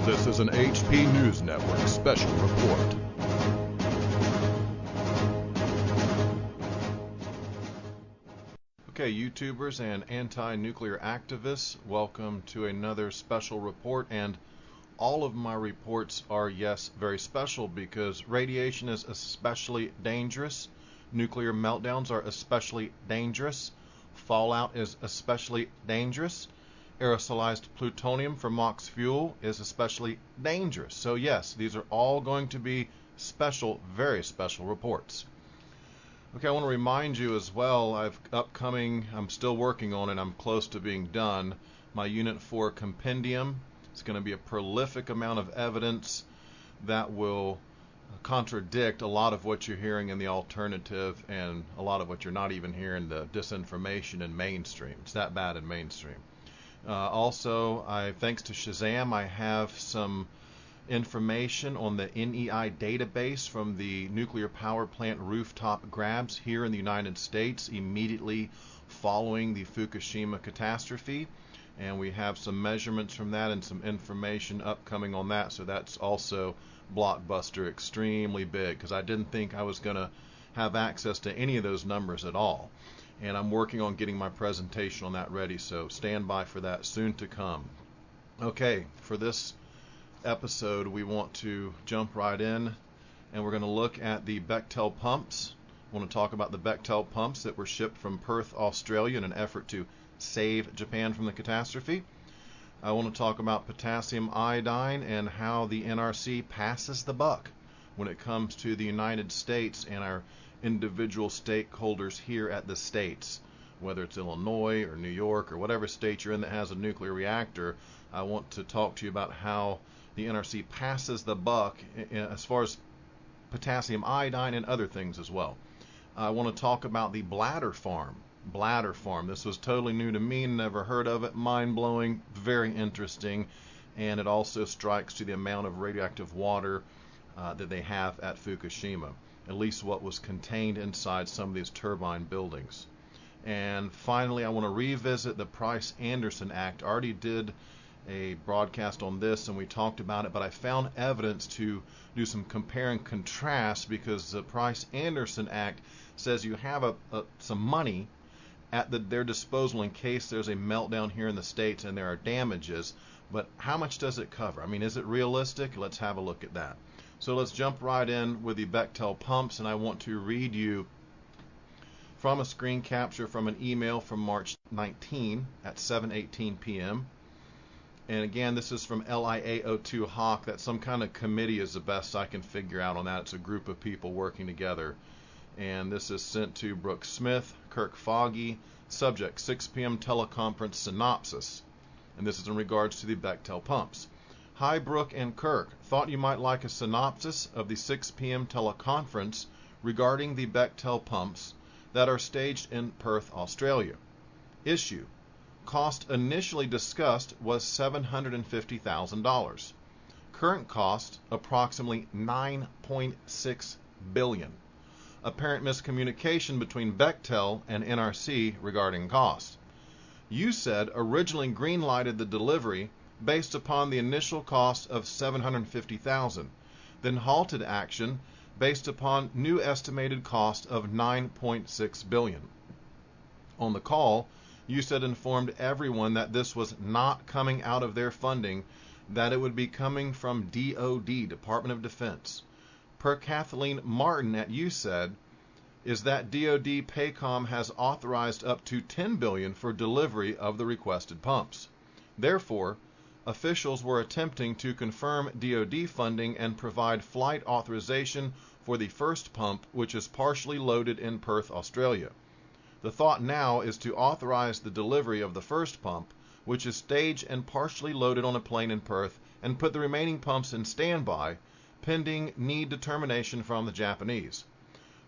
This is an HP News Network special report. Okay, YouTubers and anti-nuclear activists, welcome to another special report. And all of my reports are, yes, very special because radiation is especially dangerous. Nuclear meltdowns are especially dangerous. Fallout is especially dangerous. Aerosolized plutonium from MOX fuel is especially dangerous. So yes, these are all going to be special, very special reports. Okay, I want to remind you as well, I'm still working on it, I'm close to being done, my Unit 4 compendium. It's going to be a prolific amount of evidence that will contradict a lot of what you're hearing in the alternative and a lot of what you're not even hearing, the disinformation in mainstream. It's that bad in mainstream. Also, thanks to Shazam, I have some information on the NEI database from the nuclear power plant rooftop grabs here in the United States immediately following the Fukushima catastrophe. And we have some measurements from that and some information upcoming on that. So that's also blockbuster, extremely big, because I didn't think I was going to have access to any of those numbers at all. And I'm working on getting my presentation on that ready, so stand by for that, soon to come. Okay, for this episode we want to jump right in, and we're going to look at the Bechtel pumps. I want to talk about the Bechtel pumps that were shipped from Perth, Australia in an effort to save Japan from the catastrophe. I want to talk about potassium iodine and how the NRC passes the buck when it comes to the United States and our individual stakeholders here at the states, whether it's Illinois or New York or whatever state you're in that has a nuclear reactor. I want to talk to you about how the NRC passes the buck as far as potassium iodine and other things as well. I want to talk about the bladder farm. This was totally new to me, never heard of it, mind-blowing, very interesting, and it also strikes to the amount of radioactive water that they have at Fukushima, at least what was contained inside some of these turbine buildings. And finally, I want to revisit the Price-Anderson Act. I already did a broadcast on this and we talked about it, but I found evidence to do some compare and contrast because the Price-Anderson Act says you have some money at their disposal in case there's a meltdown here in the States and there are damages, but how much does it cover? I mean, is it realistic? Let's have a look at that. So let's jump right in with the Bechtel pumps, and I want to read you from a screen capture from an email from March 19 at 7:18 p.m. And again, this is from LIA02 Hawk. That's some kind of committee is the best I can figure out on that. It's a group of people working together. And this is sent to Brooke Smith, Kirk Foggy, subject 6 p.m. teleconference synopsis. And this is in regards to the Bechtel pumps. Hi, Brooke and Kirk. Thought you might like a synopsis of the 6 p.m. teleconference regarding the Bechtel pumps that are staged in Perth, Australia. Issue: cost initially discussed was $750,000. Current cost approximately $9.6 billion. Apparent miscommunication between Bechtel and NRC regarding cost. You said originally green-lighted the delivery based upon the initial cost of $750,000, then halted action based upon new estimated cost of $9.6 billion. On the call, you said informed everyone that this was not coming out of their funding, that it would be coming from DOD, Department of Defense. Per Kathleen Martin at USAID, is that DOD PACOM has authorized up to $10 billion for delivery of the requested pumps. Therefore, officials were attempting to confirm DOD funding and provide flight authorization for the first pump, which is partially loaded in Perth, Australia. The thought now is to authorize the delivery of the first pump, which is staged and partially loaded on a plane in Perth, and put the remaining pumps in standby, pending need determination from the Japanese.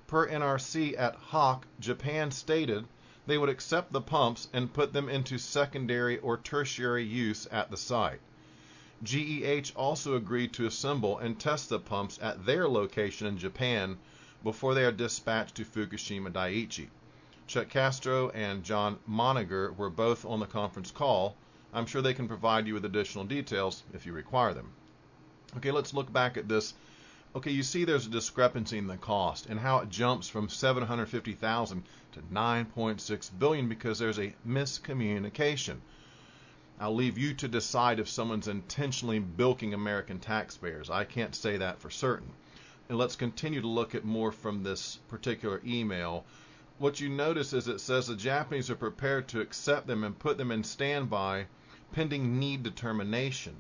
Per NRC at Hawk, Japan stated they would accept the pumps and put them into secondary or tertiary use at the site. GEH also agreed to assemble and test the pumps at their location in Japan before they are dispatched to Fukushima Daiichi. Chuck Castro and John Moniger were both on the conference call. I'm sure they can provide you with additional details if you require them. Okay, let's look back at this. Okay, you see there's a discrepancy in the cost and how it jumps from 750,000 to 9.6 billion because there's a miscommunication. I'll leave you to decide if someone's intentionally bilking American taxpayers. I can't say that for certain. And let's continue to look at more from this particular email. What you notice is it says the Japanese are prepared to accept them and put them in standby pending need determination.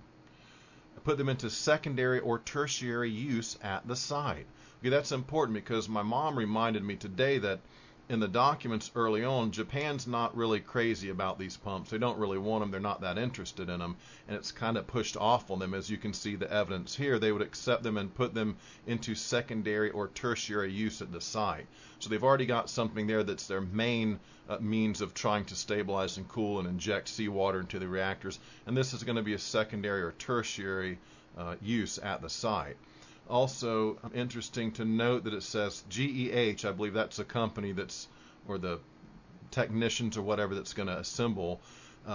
Put them into secondary or tertiary use at the site. Okay, that's important because my mom reminded me today that in the documents early on, Japan's not really crazy about these pumps. They don't really want them. They're not that interested in them. And it's kind of pushed off on them. As you can see the evidence here, they would accept them and put them into secondary or tertiary use at the site. So they've already got something there that's their main means of trying to stabilize and cool and inject seawater into the reactors. And this is going to be a secondary or tertiary use at the site. Also interesting to note that it says GEH, I believe that's a company that's, or the technicians or whatever that's going to assemble.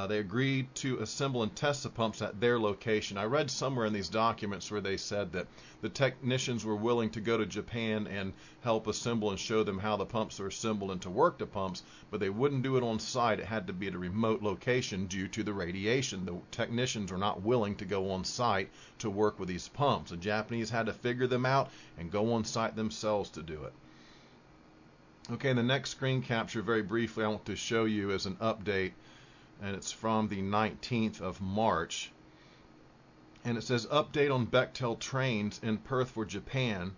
They agreed to assemble and test the pumps at their location. I read somewhere in these documents where they said that the technicians were willing to go to Japan and help assemble and show them how the pumps are assembled and to work the pumps, but they wouldn't do it on site. It had to be at a remote location due to the radiation. The technicians were not willing to go on site to work with these pumps. The Japanese had to figure them out and go on site themselves to do it. Okay, the next screen capture, very briefly, I want to show you as an update, and it's from the 19th of March. And it says, update on Bechtel trains in Perth for Japan.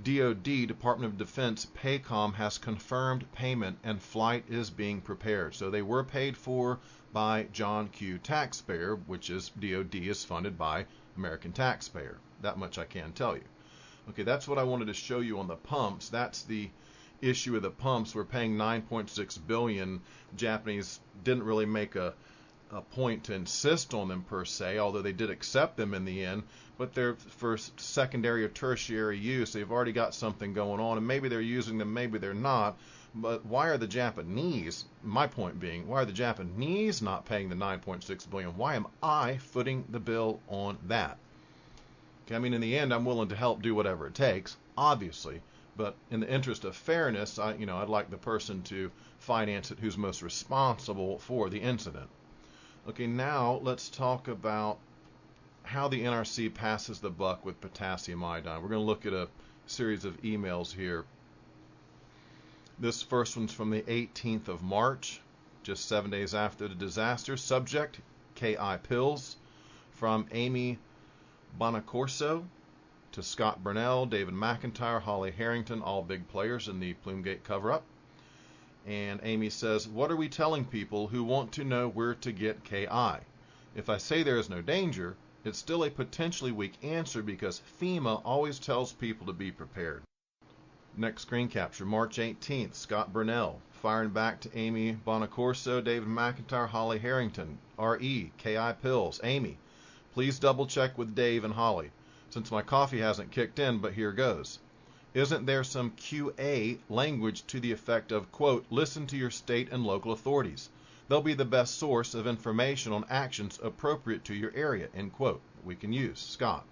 DoD, Department of Defense, PACOM has confirmed payment and flight is being prepared. So they were paid for by John Q. taxpayer, which is DoD is funded by American taxpayer. That much I can tell you. Okay, that's what I wanted to show you on the pumps. That's the issue of the pumps. We're paying 9.6 billion. Japanese didn't really make a point to insist on them per se, although they did accept them in the end, but they're for secondary or tertiary use. They've already got something going on, and maybe they're using them, maybe they're not. But why are the Japanese, my point being, why are the Japanese not paying the 9.6 billion? Why am I footing the bill on that? Okay, I mean, in the end, I'm willing to help do whatever it takes, obviously. But in the interest of fairness, I'd like the person to finance it who's most responsible for the incident. Okay, now let's talk about how the NRC passes the buck with potassium iodine. We're going to look at a series of emails here. This first one's from the 18th of March, just 7 days after the disaster. Subject, KI pills, from Amy Bonacorso to Scott Burnell, David McIntyre, Holly Harrington, all big players in the Plumegate cover-up. And Amy says, what are we telling people who want to know where to get KI? If I say there is no danger, it's still a potentially weak answer because FEMA always tells people to be prepared. Next screen capture, March 18th, Scott Burnell, firing back to Amy Bonacorso, David McIntyre, Holly Harrington, RE, KI pills. Amy, please double check with Dave and Holly, since my coffee hasn't kicked in, but here goes. Isn't there some QA language to the effect of, quote, listen to your state and local authorities. They'll be the best source of information on actions appropriate to your area, end quote. We can use Scott.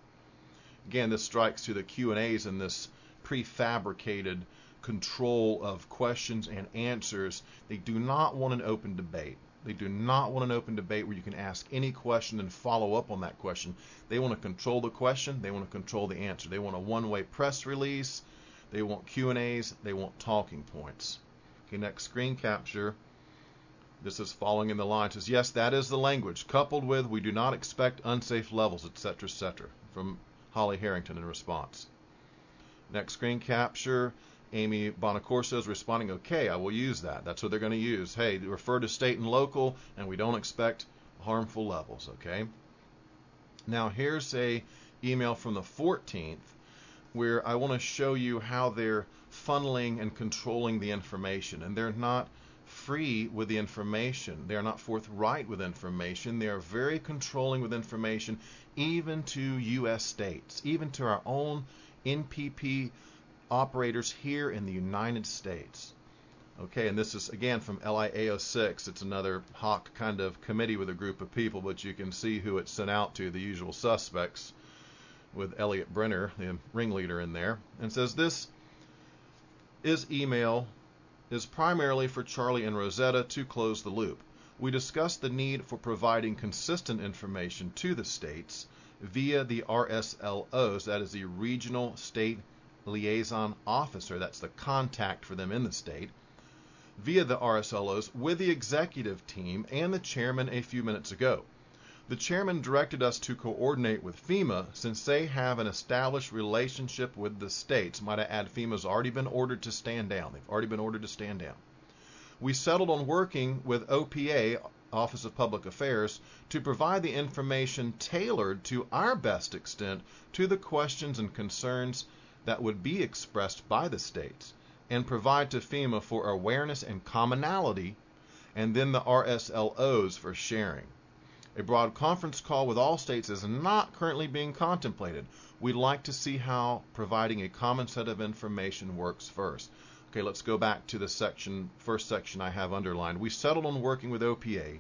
Again, this strikes to the Q&As and this prefabricated control of questions and answers. They do not want an open debate. They do not want an open debate where you can ask any question and follow up on that question. They want to control the question. They want to control the answer. They want a one-way press release. They want Q&As. They want talking points. Okay, next screen capture. This is following in the line. It says, yes, that is the language, coupled with we do not expect unsafe levels, etc., etc., from Holly Harrington in response. Next screen capture. Amy Bonacorso is responding, okay, I will use that. That's what they're going to use. Hey, refer to state and local, and we don't expect harmful levels, okay? Now, here's a email from the 14th where I want to show you how they're funneling and controlling the information, and they're not free with the information. They're not forthright with information. They are very controlling with information, even to U.S. states, even to our own NPP operators here in the United States. Okay, and this is again from LIAO6. It's another hawk kind of committee with a group of people, but you can see who it's sent out to, the usual suspects. with Elliot Brenner, the ringleader in there, and says this email is primarily for Charlie and Rosetta to close the loop. We discussed the need for providing consistent information to the states via the RSLOs, that is the Regional State Liaison Officer, that's the contact for them in the state, via the RSLOs with the executive team and the chairman a few minutes ago. The chairman directed us to coordinate with FEMA since they have an established relationship with the states. Might I add, FEMA's already been ordered to stand down. They've already been ordered to stand down. We settled on working with OPA, Office of Public Affairs, to provide the information tailored to our best extent to the questions and concerns that would be expressed by the states, and provide to FEMA for awareness and commonality, and then the RSLOs for sharing. A broad conference call with all states is not currently being contemplated. We'd like to see how providing a common set of information works first. Okay, let's go back to the first section I have underlined. We settled on working with OPA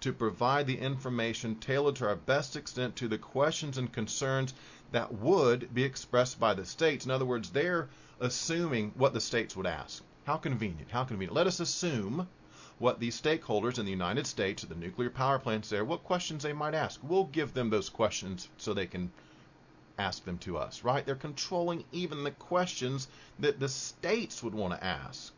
to provide the information tailored to our best extent to the questions and concerns that would be expressed by the states. In other words, they're assuming what the states would ask. How convenient, how convenient. Let us assume what these stakeholders in the United States, the nuclear power plants there, what questions they might ask. We'll give them those questions so they can ask them to us, right? They're controlling even the questions that the states would want to ask.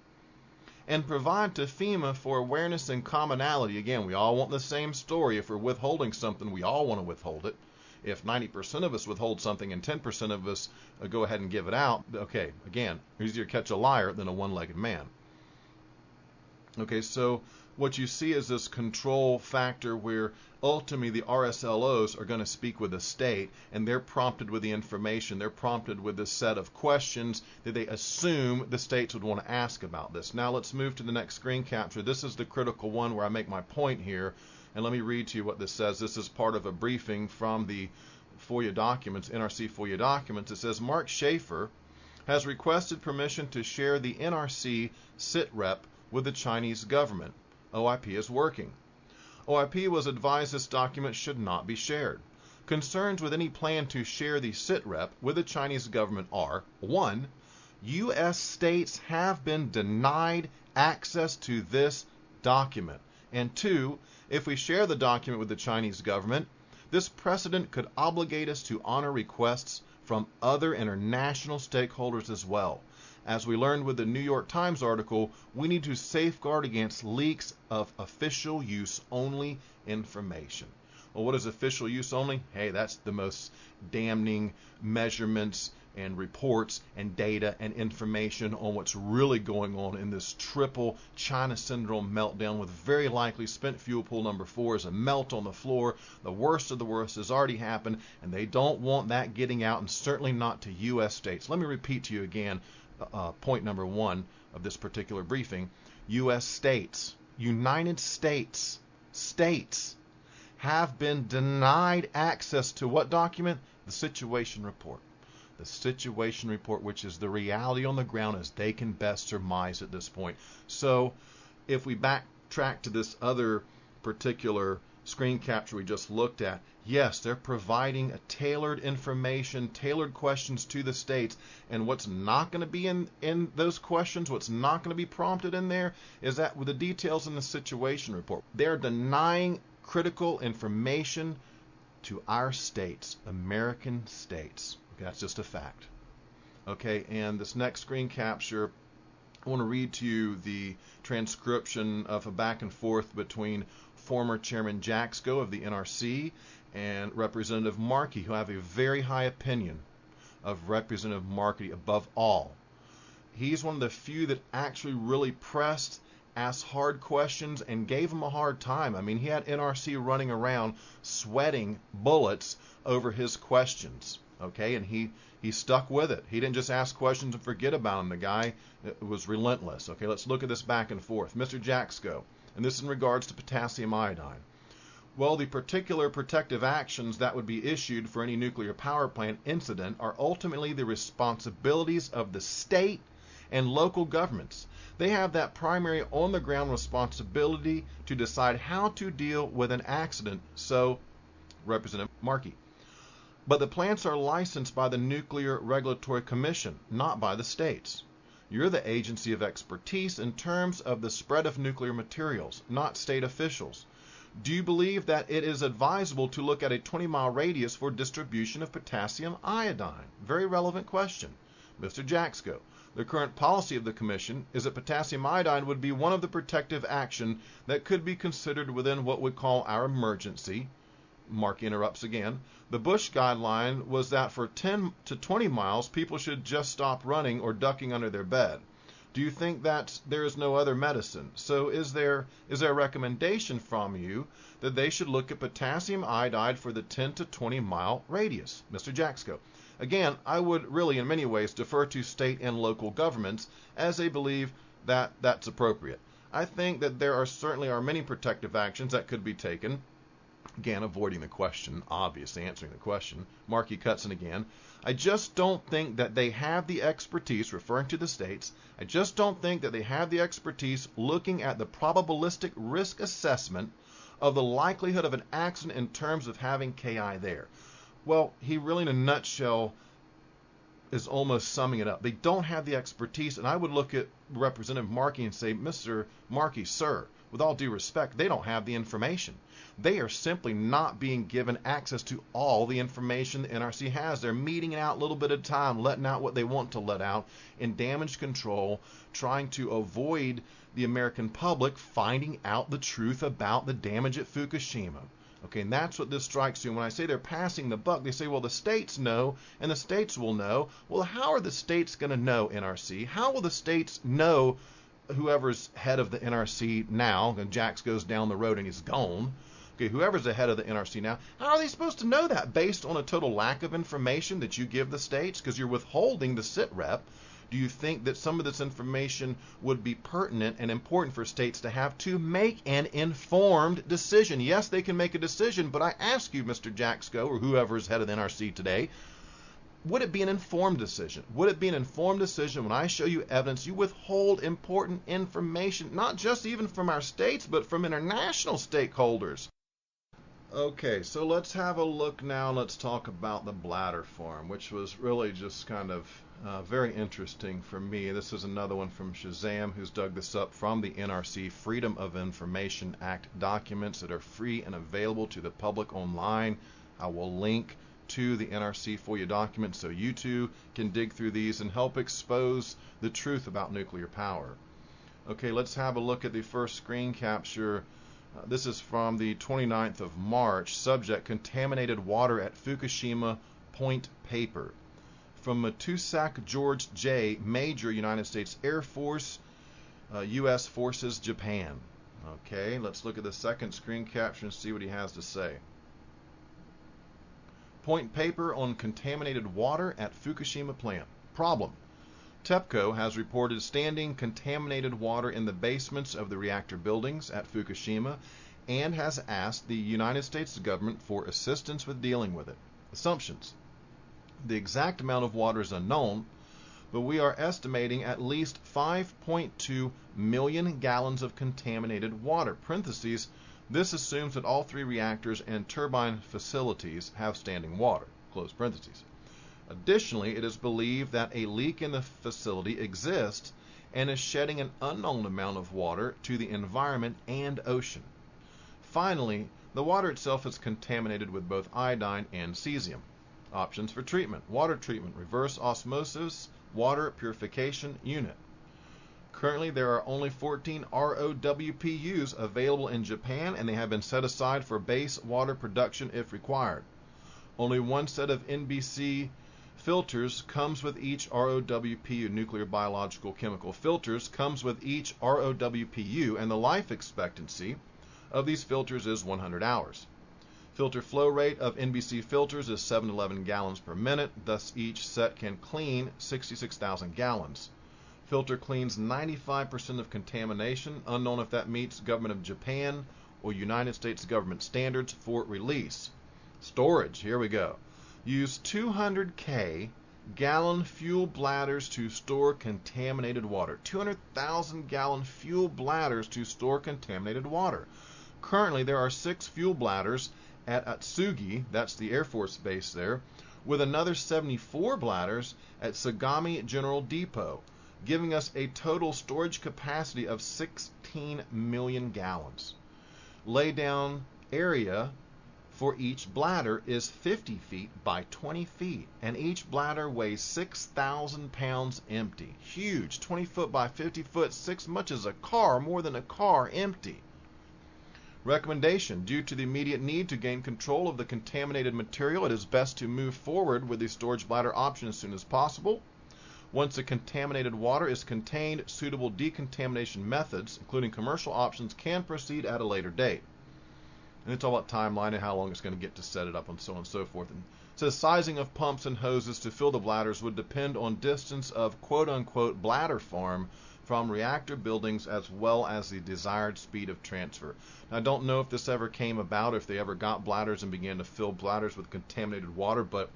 And provide to FEMA for awareness and commonality. Again, we all want the same story. If we're withholding something, we all want to withhold it. If 90% of us withhold something and 10% of us go ahead and give it out, okay, again, easier to catch a liar than a one-legged man. Okay, so what you see is this control factor where ultimately the RSLOs are going to speak with the state, and they're prompted with the information. They're prompted with this set of questions that they assume the states would want to ask about this. Now let's move to the next screen capture. This is the critical one where I make my point here, and let me read to you what this says. This is part of a briefing from the FOIA documents, NRC FOIA documents. It says, Mark Schaefer has requested permission to share the NRC SITREP with the Chinese government. OIP is working. OIP was advised this document should not be shared. Concerns with any plan to share the SITREP with the Chinese government are: 1. U.S. states have been denied access to this document. And 2, if we share the document with the Chinese government, this precedent could obligate us to honor requests from other international stakeholders as well. As we learned with the New York Times article, we need to safeguard against leaks of official use only information. Well, what is official use only? Hey, that's the most damning measurements and reports and data and information on what's really going on in this triple China syndrome meltdown, with very likely spent fuel pool number 4 is a melt on the floor. The worst of the worst has already happened, and they don't want that getting out, and certainly not to U.S. states. Let me repeat to you again point number 1 of this particular briefing. U.S. states, United States, have been denied access to what document? The situation report. The situation report, which is the reality on the ground as they can best surmise at this point. So if we backtrack to this other particular screen capture we just looked at, yes, they're providing a tailored information, tailored questions to the states. And what's not going to be in those questions, what's not going to be prompted in there, is that with the details in the situation report, they're denying critical information to our states, American states. Okay, that's just a fact. Okay, and this next screen capture, I want to read to you the transcription of a back and forth between former Chairman Jaxco of the NRC and Representative Markey, who have a very high opinion of Representative Markey above all. He's one of the few that actually really pressed, asked hard questions, and gave him a hard time. I mean, he had NRC running around sweating bullets over his questions. Okay, and he stuck with it. He didn't just ask questions and forget about them. The guy was relentless. Okay, let's look at this back and forth. Mr. Jaxco, and this in regards to potassium iodine. Well, the particular protective actions that would be issued for any nuclear power plant incident are ultimately the responsibilities of the state and local governments. They have that primary on-the-ground responsibility to decide how to deal with an accident. So, Representative Markey, But the plants are licensed by the Nuclear Regulatory Commission, not by the states. You're the agency of expertise in terms of the spread of nuclear materials, not state officials. Do you believe that it is advisable to look at a 20-mile radius for distribution of potassium iodine? Very relevant question. Mr. Jaxco, the current policy of the Commission is that potassium iodine would be one of the protective action that could be considered within what we call our emergency. Mark interrupts again. The Bush guideline was that for 10 to 20 miles, people should just stop running or ducking under their bed. Do you think that there is no other medicine? So is there a recommendation from you that they should look at potassium iodide for the 10 to 20 mile radius? Mr. Jaxco. Again, I would really in many ways defer to state and local governments as they believe that that's appropriate. I think that there certainly are many protective actions that could be taken. Again, avoiding the question, obviously answering the question. Marky cuts in again. I just don't think that they have the expertise, referring to the states, I just don't think that they have the expertise looking at the probabilistic risk assessment of the likelihood of an accident in terms of having KI there. Well, he really in a nutshell is almost summing it up. They don't have the expertise, and I would look at Representative Markey and say, Mr. Markey, sir, with all due respect, they don't have the information. They are simply not being given access to all the information the NRC has. They're meeting it out a little bit at a time, letting out what they want to let out in damage control, trying to avoid the American public finding out the truth about the damage at Fukushima. Okay, and that's what this strikes you. When I say they're passing the buck, they say, well, the states know, and the states will know. Well, how are the states going to know, NRC? How will the states know whoever's head of the NRC now, and Jax goes down the road and he's gone, okay, whoever's the head of the NRC now, how are they supposed to know that based on a total lack of information that you give the states? Because you're withholding the sit rep. Do you think that some of this information would be pertinent and important for states to have to make an informed decision? Yes, they can make a decision, but I ask you, Mr. Jaxco, or whoever is head of the NRC today, would it be an informed decision? Would it be an informed decision when I show you evidence, you withhold important information, not just even from our states, but from international stakeholders? Okay, so let's have a look now. Let's talk about the bladder farm, which was really just kind of very interesting for me. This is another one from Shazam, who's dug this up from the NRC Freedom of Information Act documents that are free and available to the public online. I will link to the NRC FOIA documents so you too can dig through these and help expose the truth about nuclear power. Okay, let's have a look at the first screen capture. This is from the 29th of March. Subject, contaminated water at Fukushima, point paper. From Matusak George J., Major, United States Air Force, U.S. Forces, Japan. Okay, let's look at the second screen capture and see what he has to say. Point paper on contaminated water at Fukushima plant. Problem. TEPCO has reported standing contaminated water in the basements of the reactor buildings at Fukushima and has asked the United States government for assistance with dealing with it. Assumptions. The exact amount of water is unknown, but we are estimating at least 5.2 million gallons of contaminated water. Parentheses, this assumes that all three reactors and turbine facilities have standing water. Close parentheses. Additionally, it is believed that a leak in the facility exists and is shedding an unknown amount of water to the environment and ocean. Finally, the water itself is contaminated with both iodine and cesium. Options for treatment. Water treatment, reverse osmosis, water purification unit. Currently, there are only 14 ROWPUs available in Japan, and they have been set aside for base water production if required. Only one set of NBC filters comes with each ROWPU, nuclear biological chemical filters, comes with each ROWPU, and the life expectancy of these filters is 100 hours. Filter flow rate of NBC filters is 7 to 11 gallons per minute, thus each set can clean 66,000 gallons. Filter cleans 95% of contamination, unknown if that meets Government of Japan or United States government standards for release. Storage, here we go. Use 200K gallon fuel bladders to store contaminated water. 200,000 gallon fuel bladders to store contaminated water. Currently, there are 6 fuel bladders at Atsugi, that's the Air Force base there, with another 74 bladders at Sagami General Depot, giving us a total storage capacity of 16 million gallons. Laydown area for each bladder is 50 feet by 20 feet, and each bladder weighs 6,000 pounds empty. Huge, 20 foot by 50 foot, much as a car, more than a car empty. Recommendation: due to the immediate need to gain control of the contaminated material, it is best to move forward with the storage bladder option as soon as possible. Once the contaminated water is contained, suitable decontamination methods, including commercial options, can proceed at a later date. And it's all about timeline and how long it's going to get to set it up and so on and so forth. And it says sizing of pumps and hoses to fill the bladders would depend on distance of quote-unquote bladder farm from reactor buildings, as well as the desired speed of transfer. Now, I don't know if this ever came about, if they ever got bladders and began to fill bladders with contaminated water, but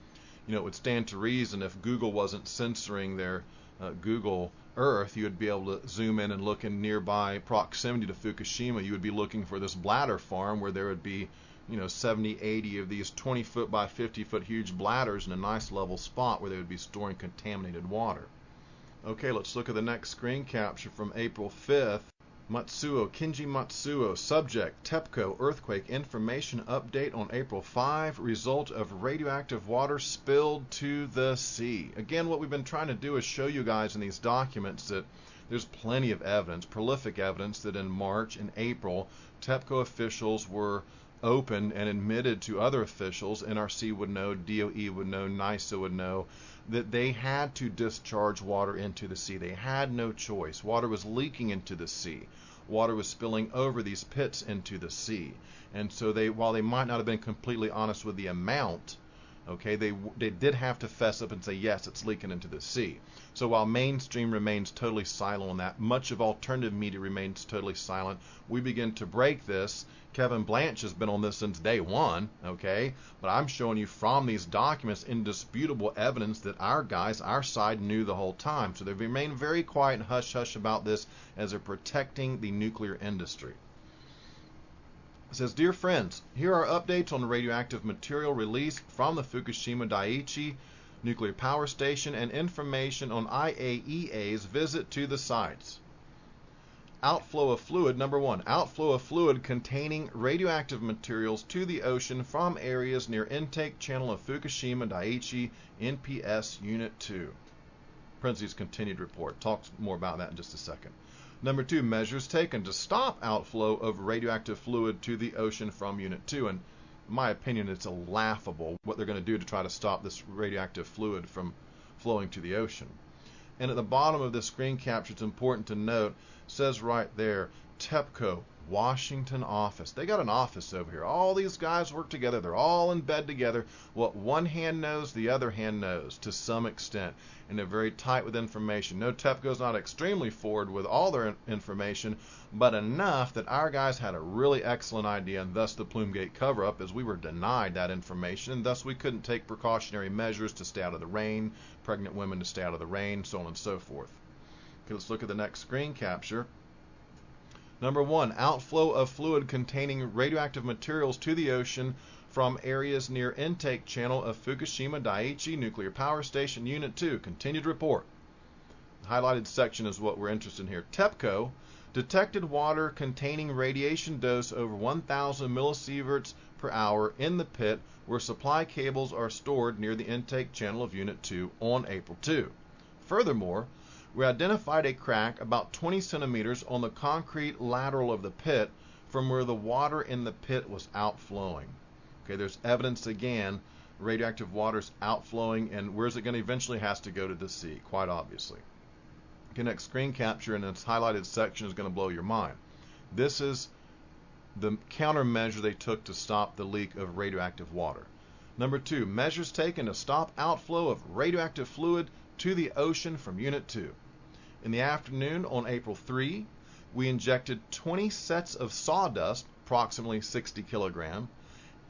it would stand to reason if Google wasn't censoring their Google Earth, you would be able to zoom in and look in nearby proximity to Fukushima. You would be looking for this bladder farm where there would be 70, 80 of these 20 foot by 50 foot huge bladders in a nice level spot where they would be storing contaminated water. Okay, let's look at the next screen capture from April 5th. Kinji Matsuo, subject, TEPCO earthquake information update on April 5, result of radioactive water spilled to the sea. Again, what we've been trying to do is show you guys in these documents that there's plenty of evidence, prolific evidence, that in March and April, TEPCO officials were open and admitted to other officials, NRC would know, DOE would know, NISA would know, that they had to discharge water into the sea. They had no choice. Water was leaking into the sea. Water was spilling over these pits into the sea. And so while they might not have been completely honest with the amount, okay, they did have to fess up and say, yes, it's leaking into the sea. So while mainstream remains totally silent on that, much of alternative media remains totally silent. We begin to break this. Kevin Blanch has been on this since day one, okay? But I'm showing you from these documents indisputable evidence that our guys, our side, knew the whole time. So they've remained very quiet and hush-hush about this as they're protecting the nuclear industry. It says, dear friends, here are updates on the radioactive material released from the Fukushima Daiichi nuclear power station and information on IAEA's visit to the sites. Outflow of fluid, number 1, outflow of fluid containing radioactive materials to the ocean from areas near intake channel of Fukushima Daiichi NPS Unit 2. Parentheses, continued report. Talks more about that in just a second. Number 2, measures taken to stop outflow of radioactive fluid to the ocean from Unit 2. And in my opinion, it's laughable what they're going to do to try to stop this radioactive fluid from flowing to the ocean. And at the bottom of this screen capture, it's important to note, says right there, TEPCO, Washington office. They got an office over here. All these guys work together. They're all in bed together. What one hand knows, the other hand knows to some extent. And they're very tight with information. No, TEPCO's not extremely forward with all their information, but enough that our guys had a really excellent idea, and thus the Plumegate cover-up, as we were denied that information, and thus we couldn't take precautionary measures to stay out of the rain, pregnant women to stay out of the rain, so on and so forth. Okay, let's look at the next screen capture. Number 1, outflow of fluid containing radioactive materials to the ocean from areas near intake channel of Fukushima Daiichi Nuclear Power Station Unit 2. Continued report. The highlighted section is what we're interested in here. TEPCO detected water containing radiation dose over 1,000 millisieverts per hour in the pit where supply cables are stored near the intake channel of Unit 2 on April 2. Furthermore, we identified a crack about 20 centimeters on the concrete lateral of the pit from where the water in the pit was outflowing. Okay, there's evidence again, radioactive water's outflowing, and where's it going to eventually has to go to the sea, quite obviously. Okay, next screen capture in its highlighted section is going to blow your mind. This is the countermeasure they took to stop the leak of radioactive water. Number 2, measures taken to stop outflow of radioactive fluid to the ocean from Unit 2. In the afternoon on April 3, we injected 20 sets of sawdust, approximately 60 kilogram,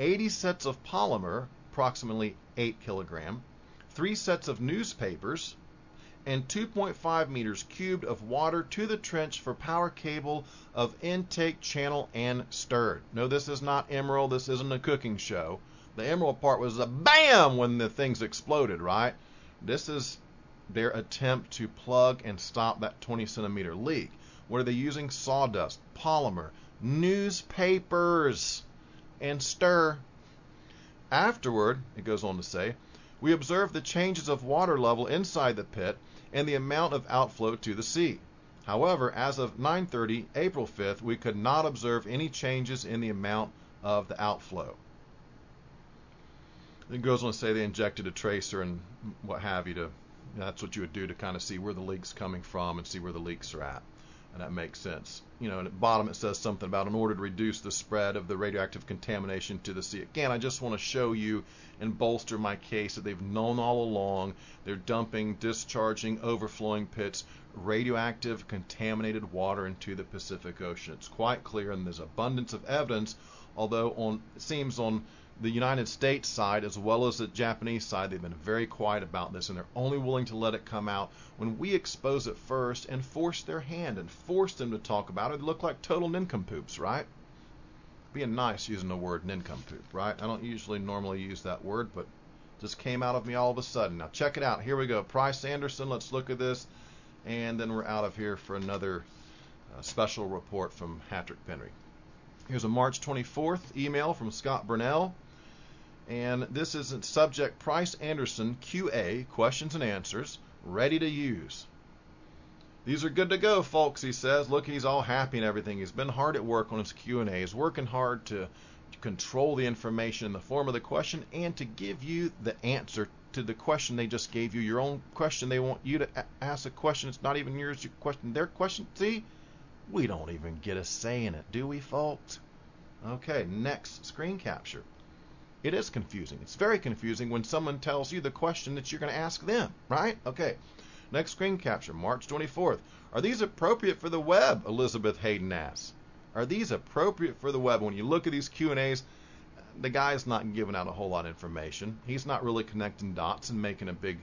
80 sets of polymer, approximately 8 kilogram, 3 sets of newspapers, and 2.5 meters cubed of water to the trench for power cable of intake channel and stirred. No, this is not Emerald. This isn't a cooking show. The Emerald part was a bam when the things exploded, right? This is their attempt to plug and stop that 20 centimeter leak. What are they using? Sawdust, polymer, newspapers, and stir. Afterward, it goes on to say, we observed the changes of water level inside the pit and the amount of outflow to the sea. However, as of 9:30, April 5th, we could not observe any changes in the amount of the outflow. It goes on to say they injected a tracer and what have you that's what you would do to kind of see where the leak's coming from and see where the leaks are at. And that makes sense. And at the bottom it says something about in order to reduce the spread of the radioactive contamination to the sea. Again, I just want to show you and bolster my case that they've known all along. They're dumping, discharging, overflowing pits, radioactive contaminated water into the Pacific Ocean. It's quite clear, and there's abundance of evidence, although it seems on the United States side as well as the Japanese side, they've been very quiet about this, and they're only willing to let it come out when we expose it first and force their hand and force them to talk about it. They look like total nincompoops, right? Being nice using the word nincompoop, right? I don't normally use that word, but it just came out of me all of a sudden. Now check it out. Here we go. Price Anderson, let's look at this, and then we're out of here for another special report from Hattrick Penry. Here's a March 24th email from Scott Burnell. And this is a subject, Price Anderson, QA, questions and answers, ready to use. These are good to go, folks, he says. Look, he's all happy and everything. He's been hard at work on his Q&A. He's working hard to control the information in the form of the question and to give you the answer to the question they just gave you. Your own question. They want you to ask a question. It's not even yours, your question. Their question. See? We don't even get a say in it, do we, folks? Okay, next, screen capture. It is confusing. It's very confusing when someone tells you the question that you're going to ask them, right? Okay. Next screen capture, March 24th. Are these appropriate for the web? Elizabeth Hayden asks. Are these appropriate for the web? When you look at these Q&As, the guy's not giving out a whole lot of information. He's not really connecting dots and making a big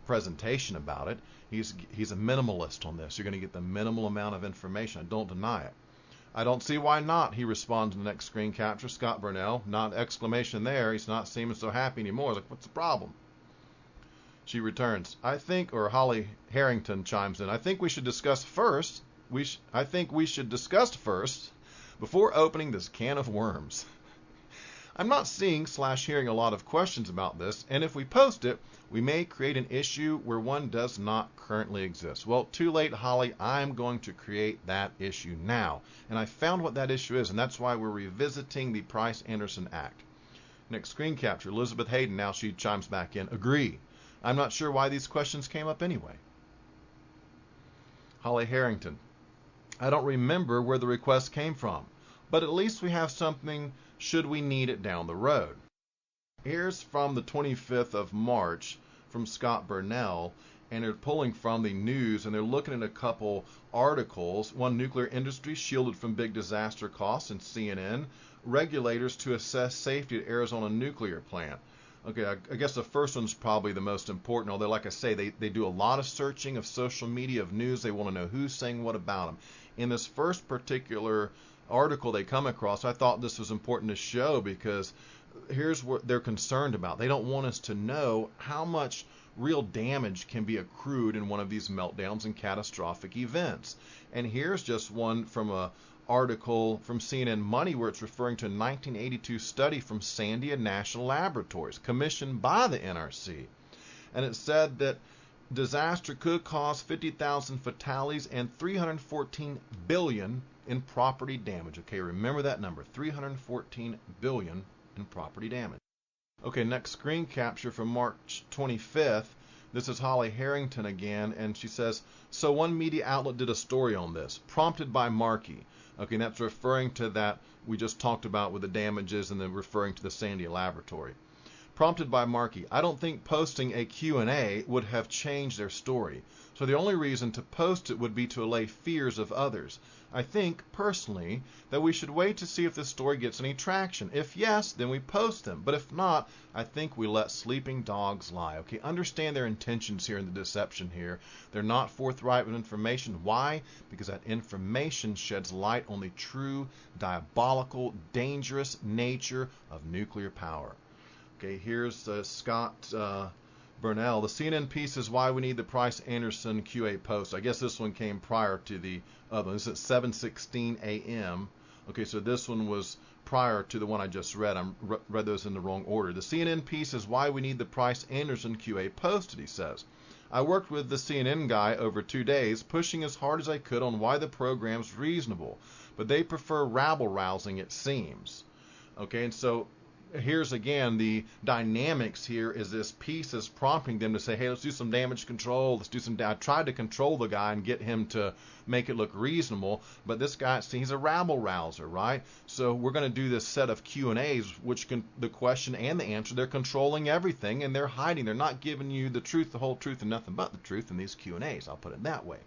presentation about it. He's a minimalist on this. You're going to get the minimal amount of information. I don't deny it. I don't see why not, he responds in the next screen capture. Scott Burnell, not exclamation there. He's not seeming so happy anymore. He's like, what's the problem? She returns, or Holly Harrington chimes in, I think we should discuss first before opening this can of worms. I'm not seeing/hearing a lot of questions about this, and if we post it, we may create an issue where one does not currently exist. Well, too late, Holly. I'm going to create that issue now. And I found what that issue is, and that's why we're revisiting the Price-Anderson Act. Next screen capture, Elizabeth Hayden, now she chimes back in, agree. I'm not sure why these questions came up anyway. Holly Harrington, I don't remember where the request came from, but at least we have something should we need it down the road. Here's from the 25th of March from Scott Burnell, and they're pulling from the news, and they're looking at a couple articles. One, nuclear industry shielded from big disaster costs, in CNN, regulators to assess safety at Arizona nuclear plant. Okay, I guess the first one's probably the most important, although like I say, they do a lot of searching of social media, of news. They want to know who's saying what about them. In this first particular article they come across, I thought this was important to show because here's what they're concerned about. They don't want us to know how much real damage can be accrued in one of these meltdowns and catastrophic events. And here's just one from a article from CNN Money where it's referring to a 1982 study from Sandia National Laboratories commissioned by the NRC. And it said that disaster could cause 50,000 fatalities and $314 billion in property damage. Okay, remember that number, $314 billion in property damage. Okay, next screen capture from March 25th. This is Holly Harrington again, and she says, so one media outlet did a story on this, prompted by Markey. Okay, and that's referring to that we just talked about with the damages and then referring to the Sandia Laboratory. Prompted by Markey, I don't think posting a Q&A would have changed their story. So the only reason to post it would be to allay fears of others. I think, personally, that we should wait to see if this story gets any traction. If yes, then we post them. But if not, I think we let sleeping dogs lie. Okay, understand their intentions here and the deception here. They're not forthright with information. Why? Because that information sheds light on the true, diabolical, dangerous nature of nuclear power. Okay, here's Scott Burnell. The CNN piece is why we need the Price-Anderson QA post. I guess this one came prior to the other one. This is at 7:16 a.m. Okay, so this one was prior to the one I just read. I read those in the wrong order. The CNN piece is why we need the Price-Anderson QA posted, he says. I worked with the CNN guy over 2 days, pushing as hard as I could on why the program's reasonable, but they prefer rabble-rousing, it seems. Okay, and so here's again the dynamics here is this piece is prompting them to say, hey, let's do some damage control. Let's do some. I tried to control the guy and get him to make it look reasonable, but this guy, see, he's a rabble rouser, right? So we're going to do this set of Q&As, which can the question and the answer. They're controlling everything and they're hiding. They're not giving you the truth, the whole truth, and nothing but the truth in these Q&As. I'll put it that way.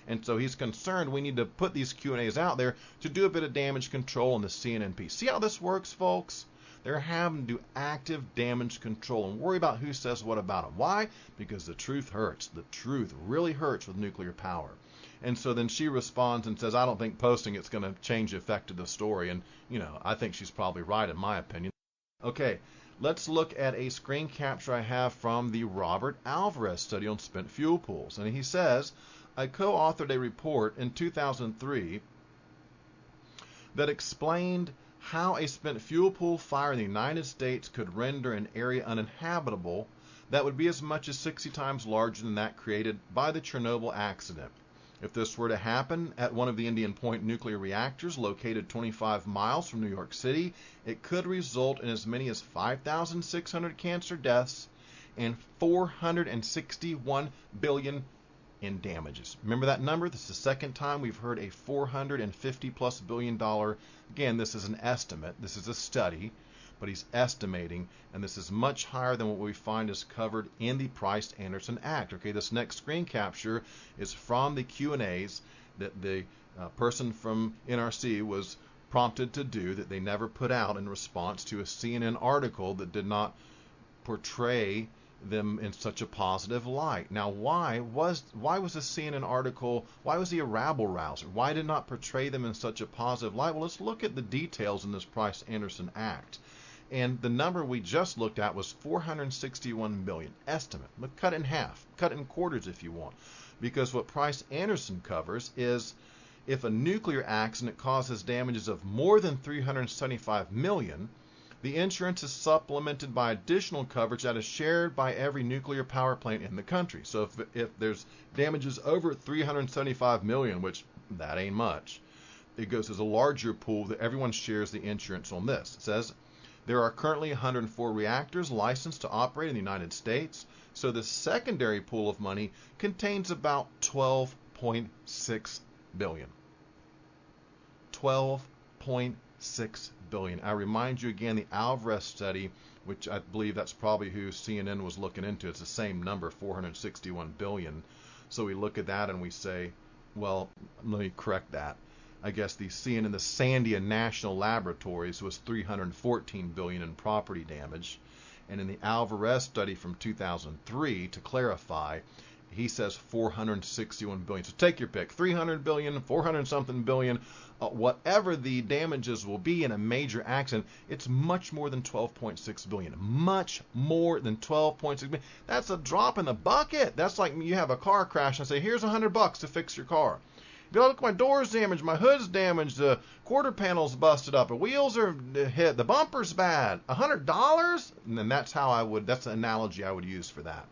And so he's concerned we need to put these Q&As out there to do a bit of damage control on the CNN piece. See how this works, folks? They're having to do active damage control and worry about who says what about them. Why? Because the truth hurts. The truth really hurts with nuclear power. And so then she responds and says, I don't think posting it's going to change the effect of the story. And, you know, I think she's probably right in my opinion. Okay, let's look at a screen capture I have from the Robert Alvarez study on spent fuel pools. And he says, I co-authored a report in 2003 that explained how a spent fuel pool fire in the United States could render an area uninhabitable that would be as much as 60 times larger than that created by the Chernobyl accident. If this were to happen at one of the Indian Point nuclear reactors located 25 miles from New York City, it could result in as many as 5,600 cancer deaths and $461 billion in damages. Remember that number? This is the second time we've heard a $450+ billion. Again, this is an estimate. This is a study, but he's estimating, and this is much higher than what we find is covered in the Price-Anderson Act. Okay, this next screen capture is from the Q&As that the person from NRC was prompted to do that they never put out in response to a CNN article that did not portray them in such a positive light. Now, why was the CNN article, why was he a rabble rouser? Why did not portray them in such a positive light? Well, let's look at the details in this Price-Anderson Act. And the number we just looked at was 461 billion estimate. But cut it in half, cut it in quarters if you want. Because what Price-Anderson covers is if a nuclear accident causes damages of more than 375 million, the insurance is supplemented by additional coverage that is shared by every nuclear power plant in the country. So if there's damages over 375 million, which that ain't much, it goes as a larger pool that everyone shares the insurance on this. It says there are currently 104 reactors licensed to operate in the United States. So the secondary pool of money contains about 12.6 billion. 12.6 billion. I remind you again, the Alvarez study, which I believe that's probably who CNN was looking into, it's the same number, 461 billion. So we look at that and we say, well, let me correct that. I guess the CNN, the Sandia National Laboratories was 314 billion in property damage. And in the Alvarez study from 2003, to clarify, he says 461 billion. So take your pick, 300 billion, 400 something billion, whatever the damages will be in a major accident, it's much more than 12.6 billion. Much more than 12.6 billion. That's a drop in the bucket. That's like you have a car crash and say, here's $100 to fix your car. Be like, look, my door's damaged, my hood's damaged, the quarter panel's busted up, the wheels are hit, the bumper's bad. $100? And then that's the analogy I would use for that.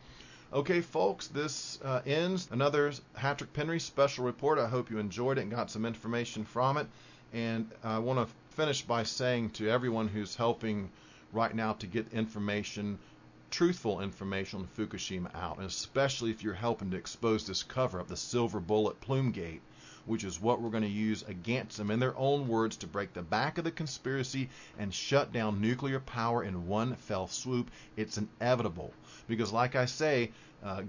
Okay, folks, this ends another Patrick Penry special report. I hope you enjoyed it and got some information from it. And I want to finish by saying to everyone who's helping right now to get information, truthful information on Fukushima out, and especially if you're helping to expose this cover-up, the Silver Bullet Plumegate, which is what we're going to use against them in their own words to break the back of the conspiracy and shut down nuclear power in one fell swoop. It's inevitable because, like I say,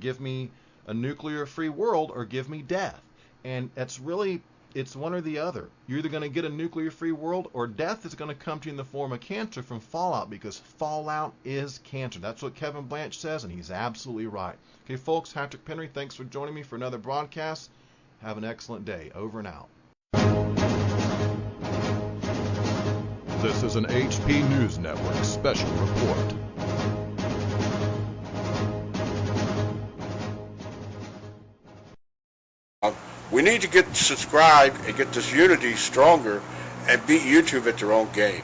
give me a nuclear-free world or give me death. And it's one or the other. You're either going to get a nuclear-free world or death is going to come to you in the form of cancer from fallout, because fallout is cancer. That's what Kevin Blanch says, and he's absolutely right. Okay, folks, Patrick Penry, thanks for joining me for another broadcast. Have an excellent day. Over and out. This is an HP News Network special report. We need to get subscribed and get this unity stronger and beat YouTube at their own game.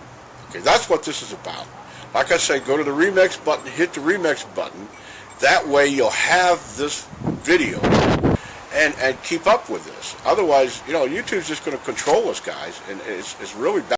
Okay, that's what this is about. Like I say, go to the remix button, hit the remix button. That way you'll have this video and keep up with this. Otherwise, YouTube's just going to control us, guys, and it's really bad.